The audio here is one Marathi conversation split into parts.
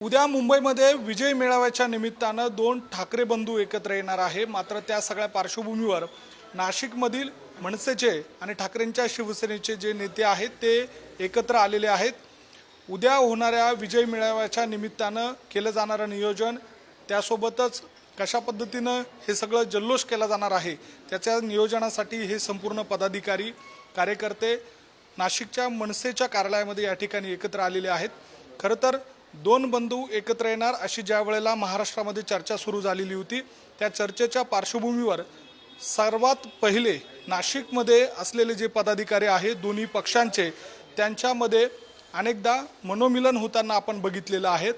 उद्या मुंबईमध्ये विजय मेळाव्याच्या निमित्तानं दोन ठाकरे बंधू एकत्र येणार आहे। मात्र त्या सगळ्या पार्श्वभूमीवर नाशिकमधील मनसेचे आणि ठाकरेंच्या शिवसेनेचे जे नेते आहेत ते एकत्र आलेले आहेत। उद्या होणाऱ्या विजय मेळाव्याच्या निमित्तानं केलं जाणारं नियोजन, त्यासोबतच कशा पद्धतीनं हे सगळं जल्लोष केला जाणार आहे त्याच्या नियोजनासाठी हे संपूर्ण पदाधिकारी कार्यकर्ते नाशिकच्या मनसेच्या कार्यालयामध्ये या ठिकाणी एकत्र आलेले आहेत। खरं तर दोन बंधू एकत्र येणार अशी ज्या वेळेला महाराष्ट्रामध्ये चर्चा सुरू झालेली होती, त्या चर्चेच्या पार्श्वभूमीवर सर्वात पहिले नाशिकमध्ये असलेले जे पदाधिकारी आहेत दोन्ही पक्षांचे, त्यांच्यामध्ये अनेकदा मनोमिलन होताना आपण बघितलेलं आहे।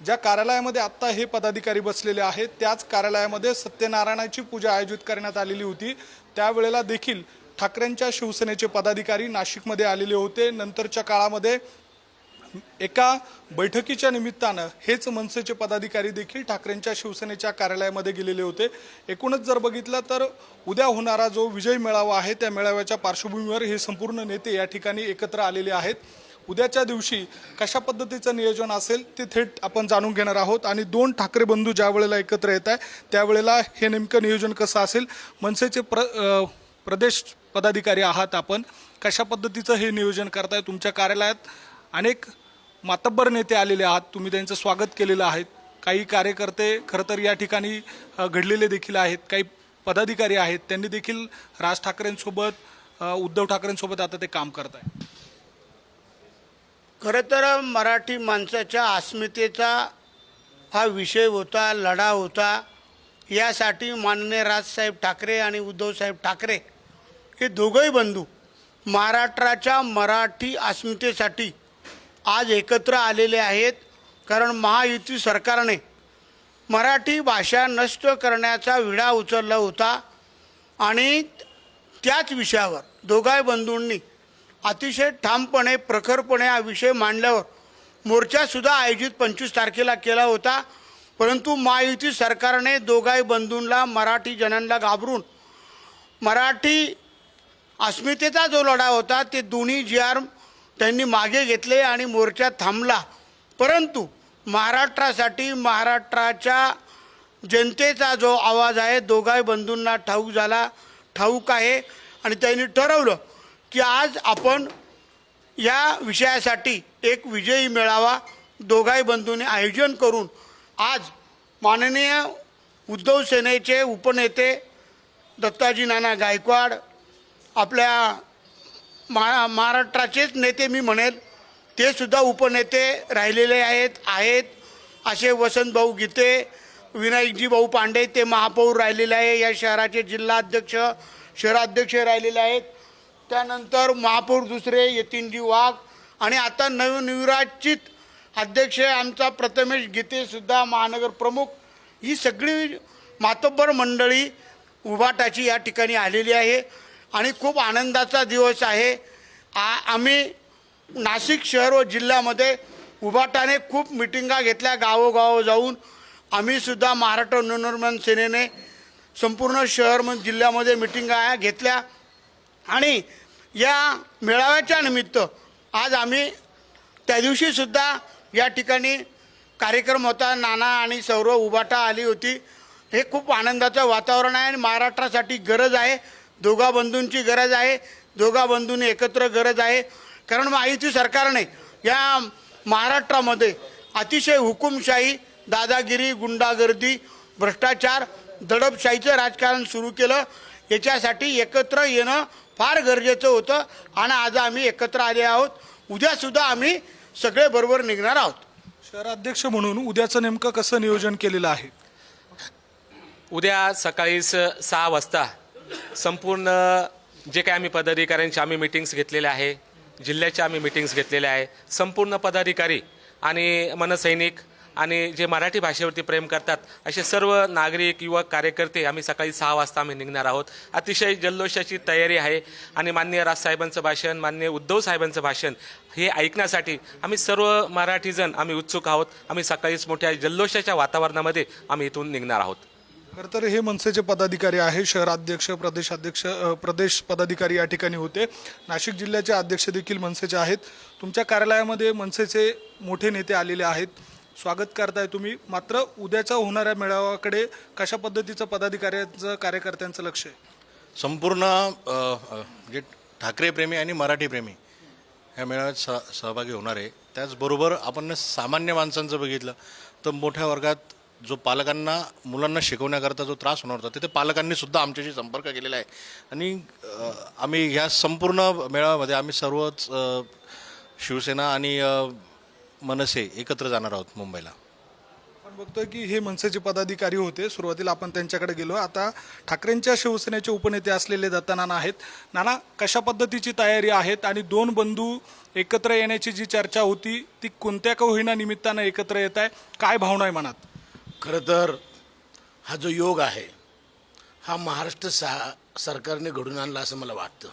ज्या कार्यालयामध्ये आत्ता हे पदाधिकारी बसलेले आहेत त्याच कार्यालयामध्ये सत्यनारायणाची पूजा आयोजित करण्यात आलेली होती। त्यावेळेला देखील ठाकरेंच्या शिवसेनेचे पदाधिकारी नाशिकमध्ये आलेले होते। नंतरच्या काळामध्ये एका बैठकीच्या निमित्तानं हेच मनसेचे पदाधिकारी देखील ठाकरेंच्या शिवसेनेच्या कार्यालयामध्ये गेलेले होते। एकूणच जर बघितलं तर उद्या होणारा जो विजय मेळावा आहे त्या मेळाव्याच्या पार्श्वभूमीवर हे संपूर्ण नेते या ठिकाणी एकत्र आलेले आहेत। उद्याच्या दिवशी कशा पद्धतीचं नियोजन असेल ते थेट आपण जाणून घेणार आहोत आणि दोन ठाकरे बंधू ज्या वेळेला एकत्र येत आहे त्यावेळेला हे नेमकं नियोजन कसं असेल, मनसेचे प्रदेश पदाधिकारी आहात आपण, कशा पद्धतीचं हे नियोजन करताय? तुमच्या कार्यालयात अनेक मातब्बर नेते आलेले आहात, तुम्ही त्यांचं स्वागत केलेलं आहे। काही कार्यकर्ते खरं तर या ठिकाणी घडलेले देखील आहेत, काही पदाधिकारी आहेत, त्यांनी देखील राज ठाकरेंसोबत उद्धव ठाकरेंसोबत आता ते काम करत आहे। खरं तर मराठी माणसाच्या अस्मितेचा हा विषय होता, लढा होता। यासाठी माननीय राजसाहेब ठाकरे आणि उद्धवसाहेब ठाकरे हे दोघंही बंधू महाराष्ट्राच्या मराठी अस्मितेसाठी आज एकत्र आलेले आहेत। कारण महायुती सरकारने मराठी भाषा नष्ट करण्याचा विडा उचलला होता आणि त्याच विषयावर दोघाही बंधूंनी अतिशय ठामपणे प्रखरपणे हा विषय मांडल्यावर मोर्चासुद्धा आयोजित 25 तारखेला केला होता। परंतु महायुती सरकारने दोघाही बंधूंना, मराठी जनांना घाबरून मराठी अस्मितेचा जो लढा होता ते दोन्ही जी.आर. त्यांनी मागे घेतले आणि मोर्चा थांबला। परंतु महाराष्ट्रासाठी, महाराष्ट्राच्या जनतेचा जो आवाज आहे दोघाही बंधूंना ठाऊक आहे आणि त्यांनी ठरवलं की आज आपण या विषयासाठी एक विजयी मेळावा दोघाही बंधूंनी आयोजन करून आज माननीय उद्धव सेनेचे उपनेते दत्ताजी नाना गायकवाड, आपल्या महाराष्ट्राचेच नेते मी म्हणेल, ते सुद्धा उपनेते राहिलेले आहेत असे वसंतभाऊ गीते, विनायकजी भाऊ पांडे ते महापौर राहिलेले आहे, या शहराचे जिल्हाध्यक्ष, शहराध्यक्ष राहिलेले आहेत। त्यानंतर महापौर दुसरे यतीनजी वाघ आणि आता नवनिर्वाचित अध्यक्ष आमचा प्रथमेश गीते सुद्धा महानगर प्रमुख, ही सगळी मातब्बर मंडळी उभाटाची या ठिकाणी आलेली आहे आणि खूप आनंदाचा दिवस आहे। आम्ही नाशिक शहर व जिल्ह्यामध्ये उभाटाने खूप मिटिंगा घेतल्या, गावोगाव जाऊन आम्ही सुद्धा महाराष्ट्र नवनिर्माण सेनेने संपूर्ण शहर जिल्ह्यामध्ये मिटिंगा घेतल्या आणि या मेळाव्याच्या निमित्त आज आम्ही त्या दिवशी सुद्धा या ठिकाणी कार्यक्रम होता, नाना आणि सौरव उभाटा आली होती। हे खूप आनंदाचं वातावरण आहे आणि महाराष्ट्रासाठी गरज आहे, दोघा बंधूंची गरज आहे, दोघा बंधूंनी एकत्र गरज आहे। कारण महायुती सरकारने या महाराष्ट्रामध्ये अतिशय हुकुमशाही, दादागिरी, गुंडागर्दी, भ्रष्टाचार, दडपशाहीचं राजकारण सुरू केलं। याच्यासाठी एकत्र येणं फार गरजेचं होतं आणि आज आम्ही एकत्र आले आहोत। उद्यासुद्धा आम्ही सगळे बरोबर निघणार आहोत। शहराध्यक्ष म्हणून उद्याचं नेमकं कसं नियोजन केलेलं आहे? उद्या सकाळी 6 वाजता संपूर्ण जे काही आम्ही पदाधिकाऱ्यांचे आम्ही मिटिंग्स घेतलेले आहे, जिल्ह्याचे आम्ही मिटिंग्स घेतलेले आहे, संपूर्ण पदाधिकारी आणि मनसैनिक आणि जे मराठी भाषेवरती प्रेम करतात असे सर्व नागरिक, युवक, कार्यकर्ते आम्ही सकाळी 6 वाजता आम्ही निघणार आहोत। अतिशय जल्लोषाची तयारी आहे आणि माननीय राजसाहेबांचं भाषण, माननीय उद्धव साहेबांचं भाषण हे ऐकण्यासाठी आम्ही सर्व मराठीजन आम्ही उत्सुक आहोत। आम्ही सकाळीच मोठ्या जल्लोषाच्या वातावरणामध्ये आम्ही इथून निघणार आहोत। खरं तर हे मनसेचे पदाधिकारी आहे, शहराध्यक्ष, प्रदेशाध्यक्ष, प्रदेश पदाधिकारी या ठिकाणी होते। नाशिक जिल्ह्याचे अध्यक्ष देखील मनसेचे आहेत। तुमच्या कार्यालयामध्ये मनसेचे मोठे नेते आलेले आहेत, स्वागत करताय तुम्ही, मात्र उद्याच्या होणाऱ्या मेळाव्याकडे कशा पद्धतीचं पदाधिकाऱ्यांचं कार्यकर्त्यांचं लक्ष आहे? संपूर्ण जे ठाकरे प्रेमी आणि मराठी प्रेमी ह्या मेळाव्यात सहभागी होणार आहे. त्याचबरोबर आपण सामान्य माणसांचं बघितलं तर मोठ्या वर्गात जो पालकांना मुलांना शिकवण्याकरता जो त्रास होणार होता तिथे पालकांनी सुद्धा आमच्याशी संपर्क केलेला आहे आणि आम्ही ह्या संपूर्ण मेळाव्यामध्ये आम्ही सर्वच शिवसेना आणि मनसे एकत्र जाणार आहोत मुंबईला. आपण बघतोय की हे मनसेचे पदाधिकारी होते, सुरुवातीला आपण त्यांच्याकडे गेलो. आता ठाकरेंच्या शिवसेनेचे उपनेते असलेले दत्तनाना आहेत. नाना, कशा पद्धतीची तयारी आहेत आणि दोन बंधू एकत्र येण्याची जी चर्चा होती ती कोणत्या का होईना निमित्तानं एकत्र येत आहे, काय भावना आहे मनात? खरं तर हा जो योग आहे हा महाराष्ट्र सरकारने घडून आणला असं मला वाटतं.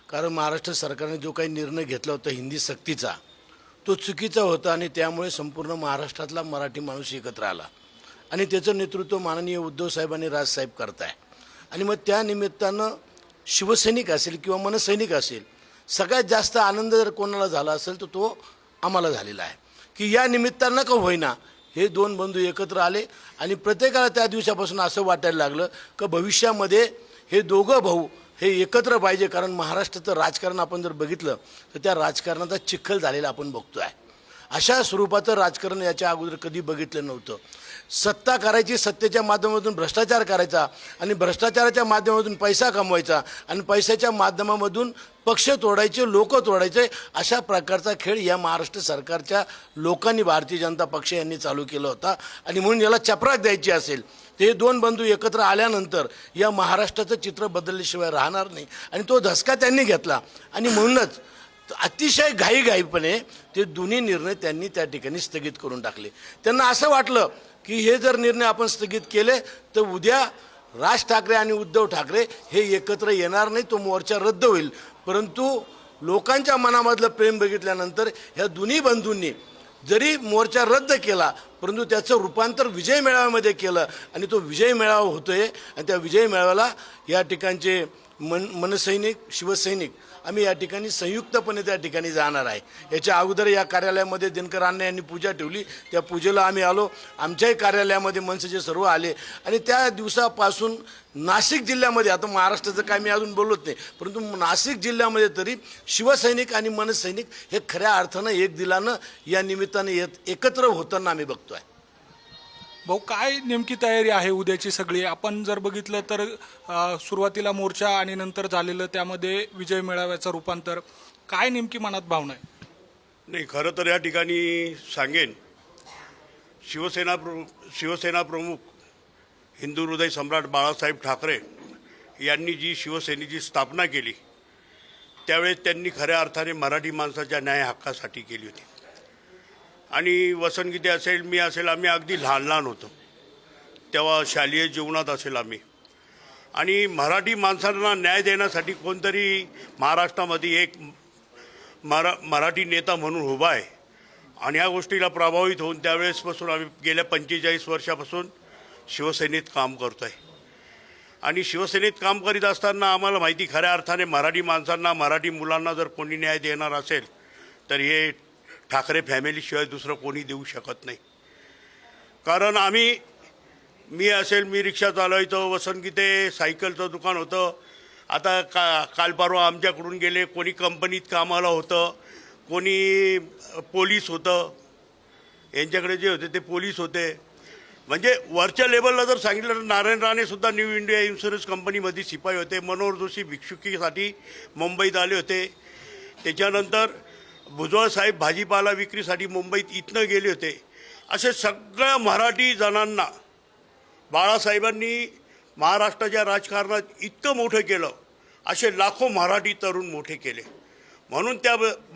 कारण महाराष्ट्र सरकारने जो काही निर्णय घेतला होता हिंदी सक्तीचा तो चुकीचा होता आणि त्यामुळे संपूर्ण महाराष्ट्रातला मराठी माणूस एकत्र आला आणि त्याचं नेतृत्व माननीय उद्धव साहेब आणि राजसाहेब करताय. आणि मग त्या निमित्तानं शिवसैनिक असेल किंवा मनसैनिक असेल, सगळ्यात जास्त आनंद जर कोणाला झाला असेल तर तो आम्हाला झालेला आहे की या निमित्तानं का होईना हे दोन बंधू एकत्र आले आणि प्रत्येकाला त्या दिवसापासून असं वाटायला लागलं की भविष्यामध्ये हे दोघं भाऊ हे एकत्र पाहिजे. कारण महाराष्ट्राचं राजकारण आपण जर बघितलं तर त्या राजकारणाचा चिखल झालेला आपण बघतो आहे. अशा स्वरूपाचं राजकारण याच्या अगोदर कधी बघितलं नव्हतं. सत्ता करायची, सत्तेच्या माध्यमातून भ्रष्टाचार करायचा आणि भ्रष्टाचाराच्या माध्यमातून पैसा कमवायचा आणि पैशाच्या माध्यमामधून पक्ष तोडायचे, लोक तोडायचे, अशा प्रकारचा खेळ या महाराष्ट्र सरकारच्या लोकांनी, भारतीय जनता पक्ष यांनी चालू केला होता. आणि म्हणून याला चपराक द्यायची असेल ते दोन बंधू एकत्र आल्यानंतर या महाराष्ट्राचं चित्र बदलल्याशिवाय राहणार नाही आणि तो धसका त्यांनी घेतला. आणि म्हणूनच अतिशय घाईघाईपणे ते दोन्ही निर्णय त्यांनी त्या ठिकाणी स्थगित करून टाकले. त्यांना असं वाटलं की हे जर निर्णय आपण स्थगित केले तर उद्या राज ठाकरे आणि उद्धव ठाकरे हे एकत्र येणार नाही, तो मोर्चा रद्द होईल. परंतु लोकांच्या मनामधलं प्रेम बघितल्यानंतर ह्या दोन्ही बंधूंनी जरी मोर्चा रद्द केला परंतु त्याचं रूपांतर विजय मेळाव्यामध्ये केलं आणि तो विजय मेळावा होतोय. आणि त्या विजय मेळाव्याला या ठिकाणचे मनसैनिक, शिवसैनिक आम्ही या ठिकाणी संयुक्तपणे त्या ठिकाणी जाणार आहे. याच्या अगोदर या कार्यालयामध्ये दिनकर अण्णा यांनी पूजा ठेवली, त्या पूजेला आम्ही आलो. आमच्याही कार्यालयामध्ये मनसेचे सर्व आले आणि त्या दिवसापासून नाशिक जिल्ह्यामध्ये, आता महाराष्ट्राचं काय मी अजून बोलत नाही, परंतु नाशिक जिल्ह्यामध्ये तरी शिवसैनिक आणि मनसैनिक हे खऱ्या अर्थानं एक दिलानं या निमित्ताने एकत्र होताना आम्ही बघतो आहे. भाऊ, काय नेमकी तयारी आहे उद्याची सगळी? आपण जर बघितलं तर सुरुवातीला मोर्चा आणि नंतर झालेलं त्यामध्ये विजय मेळाव्याचं रूपांतर, काय नेमकी मनात भावना आहे? नाही, खरं तर या ठिकाणी सांगेन, शिवसेना प्रमुख हिंदू हृदय सम्राट बाळासाहेब ठाकरे यांनी जी शिवसेनेची स्थापना केली त्यावेळेस त्यांनी खऱ्या अर्थाने मराठी माणसाच्या न्याय हक्कासाठी केली होती. आणि वसंत गीते असेल, मी असेल, आम्ही अगदी लहान लहान होतो तेव्हा, शालेय जीवनात असेल आम्ही, आणि मराठी माणसांना न्याय देण्यासाठी कोणतरी महाराष्ट्रामध्ये एक मराठी नेता म्हणून उभा आहे. आणि ह्या गोष्टीला प्रभावित होऊन त्यावेळेसपासून आम्ही गेल्या 45 वर्षापासून शिवसेनेत काम करतो आहे. आणि शिवसेनेत काम करीत असताना आम्हाला माहिती, खऱ्या अर्थाने मराठी माणसांना, मराठी मुलांना जर कोणी न्याय देणार असेल तर हे ठाकरे फॅमिलीशिवाय दुसरं कोणी देऊ शकत नाही. कारण मी असेल, मी रिक्षा चालवायचो, वसंत गीते सायकलचं दुकान होतं. आता काल परवा आमच्याकडून गेले, कोणी कंपनीत कामाला होतं, कोणी पोलीस होतं, यांच्याकडे जे होते ते पोलीस होते. म्हणजे वरच्या लेवलला जर सांगितलं तर नारायण राणेसुद्धा न्यू इंडिया इन्शुरन्स कंपनीमध्ये शिपाई होते. मनोहर जोशी भिक्षुकीसाठी मुंबईत आले होते. त्याच्यानंतर भुजबळ साहेब भाजीपाला विक्रीसाठी मुंबईत इथनं गेले होते. असे सगळ्या मराठी जणांना बाळासाहेबांनी महाराष्ट्राच्या राजकारणात इतकं मोठं केलं, असे लाखो मराठी तरुण मोठे केले. म्हणून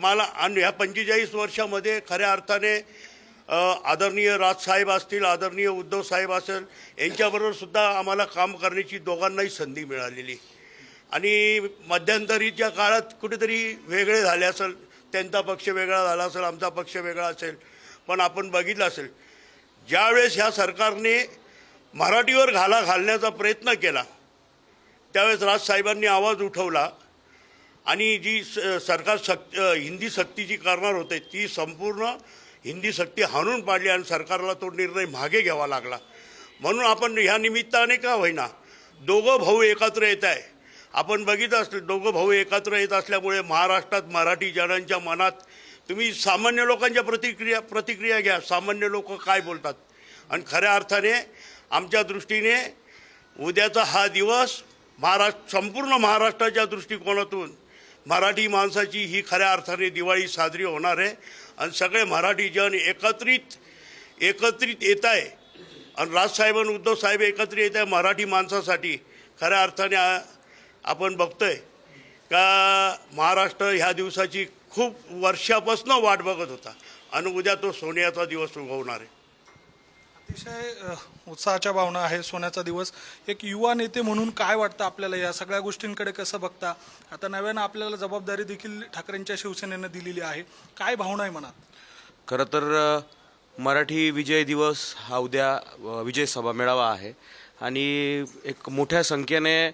मला आणि ह्या 45 वर्षामध्ये खऱ्या अर्थाने आदरणीय राजसाहेब असतील, आदरणीय उद्धव साहेब असेल, यांच्याबरोबरसुद्धा आम्हाला काम करण्याची दोघांनाही संधी मिळालेली. आणि मध्यंतरीच्या काळात कुठेतरी वेगळे झाले असेल, त्यांचा पक्ष वेगळा झाला असेल, आमचा पक्ष वेगळा असेल, पण आपण बघितलं असेल ज्यावेळेस ह्या सरकारने मराठीवर घाला घालण्याचा प्रयत्न केला त्यावेळेस राजसाहेबांनी आवाज उठवला आणि जी सरकार हिंदी सक्तीची करणार होते ती संपूर्ण हिंदी सक्ती हाणून पाडली आणि सरकारला तो निर्णय मागे घ्यावा लागला. म्हणून आपण ह्या निमित्ताने का होईना दोघं भाऊ एकत्र येत आहे. आपण बघितलं असलं दोघं भाऊ एकत्र येत असल्यामुळे महाराष्ट्रात मराठी जनांच्या मनात तुम्ही सामान्य लोकांच्या प्रतिक्रिया घ्या. सामान्य लोक काय बोलतात. आणि खऱ्या अर्थाने आमच्या दृष्टीने उद्याचा हा दिवस संपूर्ण महाराष्ट्राच्या दृष्टिकोनातून मराठी माणसाची ही खऱ्या अर्थाने दिवाळी साजरी होणार आहे. आणि सगळे मराठी जन एकत्रित येत आहे. आणि राजसाहेब आणि उद्धव साहेब एकत्रित येत आहे मराठी माणसासाठी. खऱ्या अर्थाने आपण बघतोय का महाराष्ट्र ह्या दिवसाची खूप वर्षापासून वाट बघत होता आणि उद्या तो सोन्याचा दिवस उगवणार आहे. अतिशय उत्साहाच्या भावना आहे. सोन्याचा दिवस. एक युवा नेते म्हणून काय वाटतं आपल्याला, या सगळ्या गोष्टींकडे कसं बघता? आता नव्यानं आपल्याला जबाबदारी देखील ठाकरेंच्या शिवसेनेनं दिलेली आहे. काय भावना आहे मनात? खरं तर मराठी विजय दिवस हा उद्या विजय सभा मेळावा आहे आणि एक मोठ्या संख्येने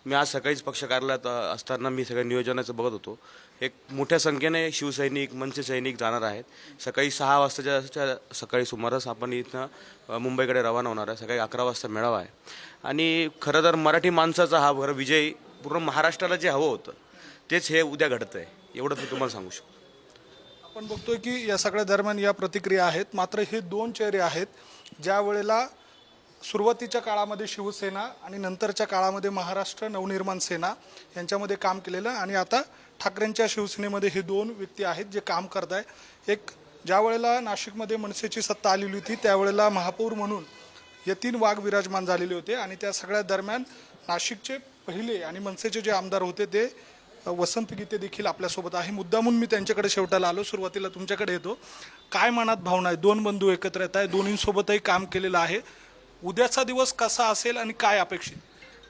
मी आज सकाळीच पक्ष कार्यालयात असताना मी सगळ्या नियोजनाचं बघत होतो. एक मोठ्या संख्येने शिवसैनिक मनसे सैनिक जाणार आहेत. सकाळी 6 वाजताच्या सकाळी सुमारास आपण इथनं मुंबईकडे रवाना होणार आहे. सकाळी 11 वाजता मेळावा आहे आणि खरं तर मराठी माणसाचा हा विजय पूर्ण महाराष्ट्राला जे हवं होतं तेच हे उद्या घडतं आहे, एवढंच मी तुम्हाला सांगू शकतो. आपण बघतोय की या सगळ्या दरम्यान या प्रतिक्रिया आहेत. मात्र हे दोन चेहरे आहेत ज्या वेळेला सुरुवातीच्या काळामध्ये शिवसेना आणि नंतरच्या काळामध्ये महाराष्ट्र नवनिर्माण सेना यांच्यामध्ये काम केलेलं आणि आता ठाकरेंच्या शिवसेनेमध्ये हे दोन व्यक्ती आहेत जे काम करत आहे. एक ज्या वेळेला नाशिकमध्ये मनसेची सत्ता आलेली होती त्यावेळेला महापौर म्हणून यतीन वाघ विराजमान झालेले होते आणि त्या सगळ्या दरम्यान नाशिकचे पहिले आणि मनसेचे जे आमदार होते ते वसंत गीते देखील आपल्यासोबत आहे. मुद्दामून मी त्यांच्याकडे शेवटाला आलो. सुरुवातीला तुमच्याकडे येतो. काय मनात भावना आहे? दोन बंधू एकत्र येत आहे, दोन्हींसोबतही काम केलेलं आहे. उद्याचा दिवस कसा असेल आणि काय अपेक्षित?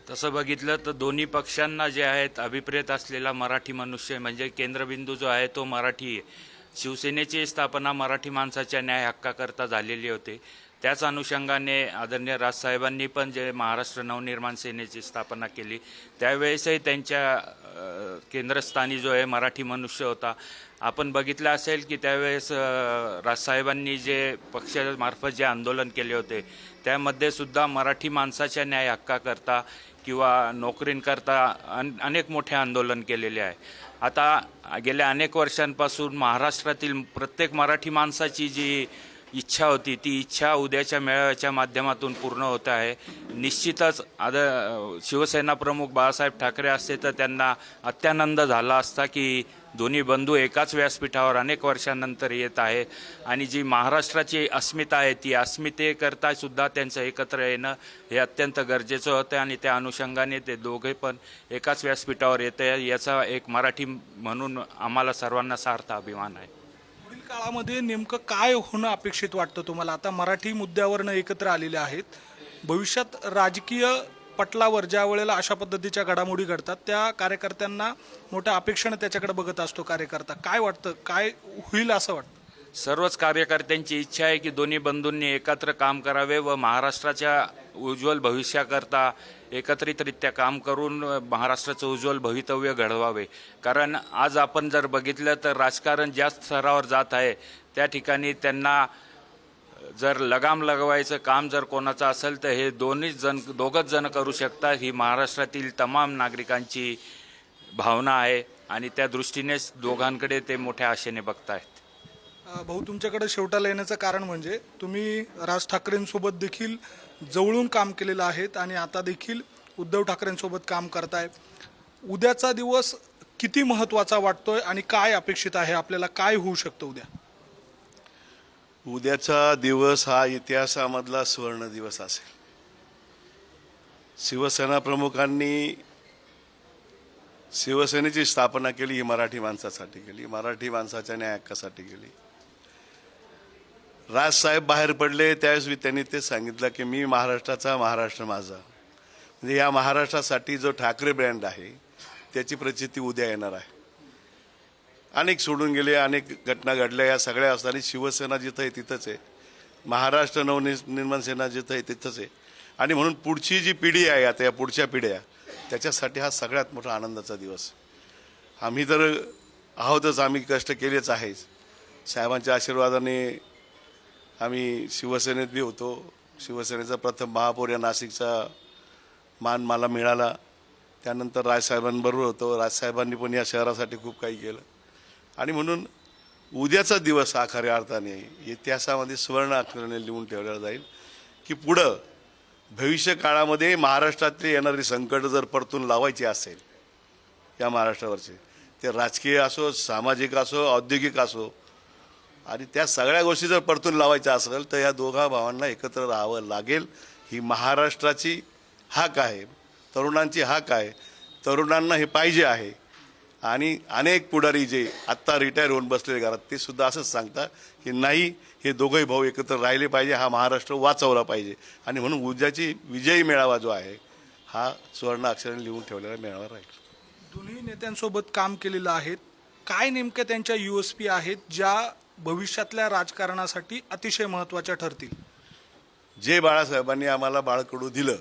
तसं बघितलं तर दोन्ही पक्षांना जे आहेत अभिप्रेत असलेला मराठी मनुष्य म्हणजे केंद्रबिंदू जो आहे तो मराठी आहे. शिवसेनेची स्थापना मराठी माणसाच्या न्याय हक्काकरता झालेली होती. त्याच अनुषंगाने आदरणीय राजसाहेबांनी पण जे महाराष्ट्र नवनिर्माण सेनेची स्थापना केली त्यावेळेसही त्यांच्या केंद्रस्थानी जो आहे मराठी मनुष्य होता. आपण बघितलं असेल की त्यावेळेस राजसाहेबांनी जे पक्षामार्फत जे आंदोलन केले होते त्यामध्ये सुद्धा मराठी माणसाच्या न्याय हक्काकरता किंवा नोकरींकरता अनेक मोठे आंदोलन केलेले आहे. आता गेल्या अनेक वर्षांपासून महाराष्ट्रातील प्रत्येक मराठी माणसाची जी इच्छा होती ती इच्छा उद्याच्या मेळाव्याच्या माध्यमातून पूर्ण होत आहे. निश्चितच शिवसेना प्रमुख बाळासाहेब ठाकरे असते तर त्यांना अत्यानंद झाला असता की दोन्ही बंधू एकाच व्यासपीठावर अनेक वर्षांनंतर येत आहे आणि जी महाराष्ट्राची अस्मिता आहे ती अस्मितेकरता सुद्धा त्यांचं एकत्र येणं हे अत्यंत गरजेचं होतं आणि त्या अनुषंगाने ते दोघे पण एकाच व्यासपीठावर येत आहे याचा एक मराठी म्हणून आम्हाला सर्वांना सार्थ अभिमान आहे. पुढील काळामध्ये नेमकं काय होणं अपेक्षित वाटतं तुम्हाला? आता मराठी मुद्द्यावरनं एकत्र आलेले आहेत. भविष्यात राजकीय पटलावर ज्या वेळेला अशा पद्धतीच्या घडामोडी घडतात त्या कार्यकर्त्यांना मोठ्या अपेक्षेनं त्याच्याकडे बघत असतो कार्यकर्ता. काय वाटतं, काय होईल असं वाटतं? सर्वच कार्यकर्त्यांची इच्छा आहे की दोन्ही बंधूंनी एकत्र काम करावे व महाराष्ट्राच्या उज्ज्वल भविष्याकरता एकत्रितरित्या काम करून महाराष्ट्राचं उज्ज्वल भवितव्य घडवावे. कारण आज आपण जर बघितलं तर राजकारण ज्या स्तरावर जात आहे त्या ठिकाणी त्यांना जर लगाम लगवायचं काम जर कोणाचं असेल तर हे दोघंच जण करू शकतात. ही महाराष्ट्रातील तमाम नागरिकांची भावना आहे आणि त्या दृष्टीनेच दोघांकडे ते मोठ्या आशेने बघतायत. भाऊ, तुमच्याकडे शेवटाला येण्याचं कारण म्हणजे तुम्ही राज ठाकरेंसोबत देखील जवळून काम केलेलं आहेत आणि आता देखील उद्धव ठाकरेंसोबत काम करताय. उद्याचा दिवस किती महत्त्वाचा वाटतोय आणि काय अपेक्षित आहे आपल्याला? काय होऊ शकतं उद्या? उद्याचा दिवस हा इतिहासामधला सुवर्ण दिवस असेल. शिवसेना प्रमुखांनी शिवसेनेची स्थापना केली ही मराठी माणसासाठी केली, मराठी माणसाच्या न्याय हक्कासाठी केली. राजसाहेब बाहेर पडले त्यावेळेस त्यांनी ते सांगितलं की मी महाराष्ट्राचा, महाराष्ट्र माझा. म्हणजे या महाराष्ट्रासाठी जो ठाकरे ब्रँड आहे त्याची प्रचिती उद्या येणार आहे. अनेक सोडून गेले, अनेक घटना घडल्या. या सगळ्या असताना शिवसेना जिथं आहे तिथंच आहे, महाराष्ट्र नवनिर्माण सेना जिथं आहे तिथंच आहे. आणि म्हणून पुढची जी पिढी आहे आता या पुढच्या पिढ्या त्याच्यासाठी हा सगळ्यात मोठा आनंदाचा दिवस. आम्ही तर आहोतच, आम्ही कष्ट केलेच आहेच. साहेबांच्या आशीर्वादाने आम्ही शिवसेनेत बी होतो. शिवसेनेचा प्रथम महापौर या नाशिकचा मान मला मिळाला. त्यानंतर राजसाहेबांबरोबर होतो. राजसाहेबांनी पण या शहरासाठी खूप काही केलं आणि म्हणून उद्याचा दिवस हा खऱ्या अर्थाने इतिहासामध्ये सुवर्ण अक्षराने लिहून ठेवलेला जाईल की पुढं भविष्य काळामध्ये महाराष्ट्रातली येणारी संकट जर परतून लावायची असेल या महाराष्ट्रावरचे, ते राजकीय असो, सामाजिक असो, औद्योगिक असो, आणि त्या सगळ्या गोष्टी जर परतून लावायच्या असेल तर या दोघा भावांना एकत्र राहावं लागेल. ही महाराष्ट्राची हाक आहे, तरुणांची हाक आहे. तरुणांना हे पाहिजे आहे. आणि अनेक पुढारी जे आत्ता रिटायर होऊन बसलेले घरात ते सुद्धा असंच सांगतात की नाही, हे दोघंही भाऊ एकत्र राहिले पाहिजे, हा महाराष्ट्र वाचवला पाहिजे. आणि म्हणून उद्याची विजयी मेळावा जो आहे हा सुवर्ण अक्षराने लिहून ठेवलेला मेळावा राहील. दोन्ही नेत्यांसोबत काम केलेलं आहे. काय नेमक्या त्यांच्या USP आहेत ज्या भविष्यातल्या राजकारणासाठी अतिशय महत्त्वाच्या ठरतील? जे बाळासाहेबांनी आम्हाला बाळकडू दिलं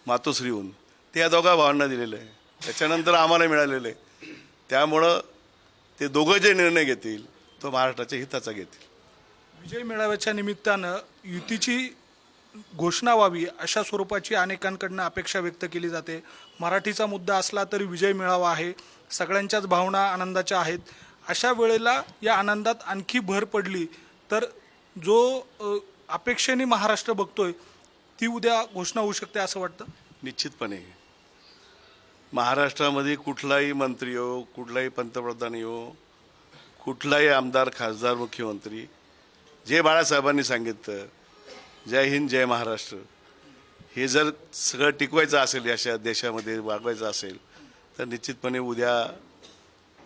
मातोश्रीहून, ते या दोघा भावांना दिलेलं आहे. त्याच्यानंतर आम्हाला मिळालेलं आहे. त्यामुळं ते दोघं जे निर्णय घेतील तो महाराष्ट्राच्या हिताचा घेतील. विजय मेळाव्याच्या निमित्तानं युतीची घोषणा व्हावी अशा स्वरूपाची अनेकांकडनं अपेक्षा व्यक्त केली जाते. मराठीचा मुद्दा असला तरी विजय मेळावा आहे, सगळ्यांच्याच भावना आनंदाच्या आहेत. अशा वेळेला या आनंदात आणखी भर पडली तर जो अपेक्षेने महाराष्ट्र बघतोय ती उद्या घोषणा होऊ शकते असं वाटतं. निश्चितपणे महाराष्ट्रामध्ये कुठलाही मंत्री हो, कुठलाही पंतप्रधान हो, कुठलाही आमदार, खासदार, मुख्यमंत्री जे बाळासाहेबांनी सांगितलं जय हिंद जय महाराष्ट्र हे जर सगळं टिकवायचं असेल, या देशामध्ये वागवायचं असेल तर निश्चितपणे उद्या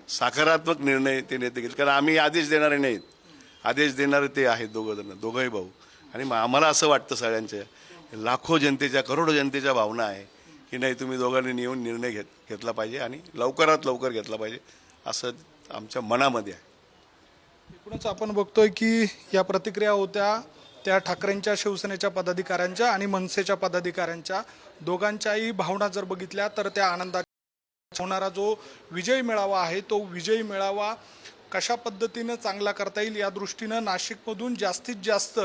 सकारात्मक निर्णय ते नेते घेतील. कारण आम्ही आदेश देणारे नाहीत, आदेश देणारे ते आहेत दोघंही भाऊ. आणि आम्हाला असं वाटतं सगळ्यांच्या लाखो जनतेच्या, करोडो जनतेच्या भावना आहे की नाही, तुम्ही दोघांनी येऊन निर्णय घेतला पाहिजे आणि लवकरात लवकर घेतला पाहिजे असं आमच्या मनामध्ये आहे. एकूणच आपण बघतोय की या प्रतिक्रिया होत्या त्या ठाकरेंच्या, शिवसेनेच्या पदाधिकाऱ्यांच्या आणि मनसेच्या पदाधिकाऱ्यांच्या. दोघांच्याही भावना जर बघितल्या तर त्या आनंदाच्या होणारा जो विजय मेळावा आहे तो विजयी मेळावा कशा पद्धतीनं चांगला करता येईल या दृष्टीनं नाशिकमधून जास्तीत जास्त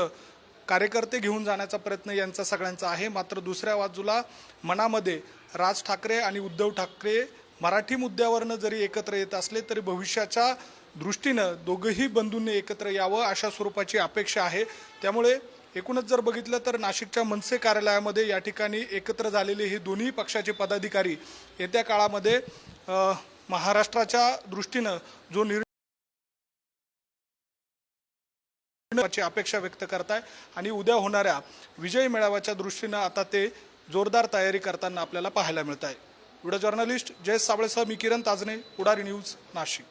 कार्यकर्ते घेऊन जाण्याचा प्रयत्न यांचा सगळ्यांचा आहे. मात्र दुसऱ्या बाजूला मनामध्ये राज ठाकरे आणि उद्धव ठाकरे मराठी मुद्द्यावरनं जरी एकत्र येत असले तरी भविष्याच्या दृष्टीनं दोघंही बंधूंनी एकत्र यावं अशा स्वरूपाची अपेक्षा आहे. त्यामुळे एकूणच जर बघितलं तर नाशिकच्या मनसे कार्यालयामध्ये या ठिकाणी एकत्र झालेले हे दोन्ही पक्षाचे पदाधिकारी येत्या काळामध्ये महाराष्ट्राच्या दृष्टीनं जो निर्णयाची अपेक्षा व्यक्त करताय आणि उद्या होणाऱ्या विजय मेळाव्याच्या दृष्टीनं आता ते जोरदार तयारी करताना आपल्याला पाहायला मिळत आहे. व्हिडिओ जर्नलिस्ट जयेश साबळेसह मी किरण ताजने, पुढारी न्यूज, नाशिक.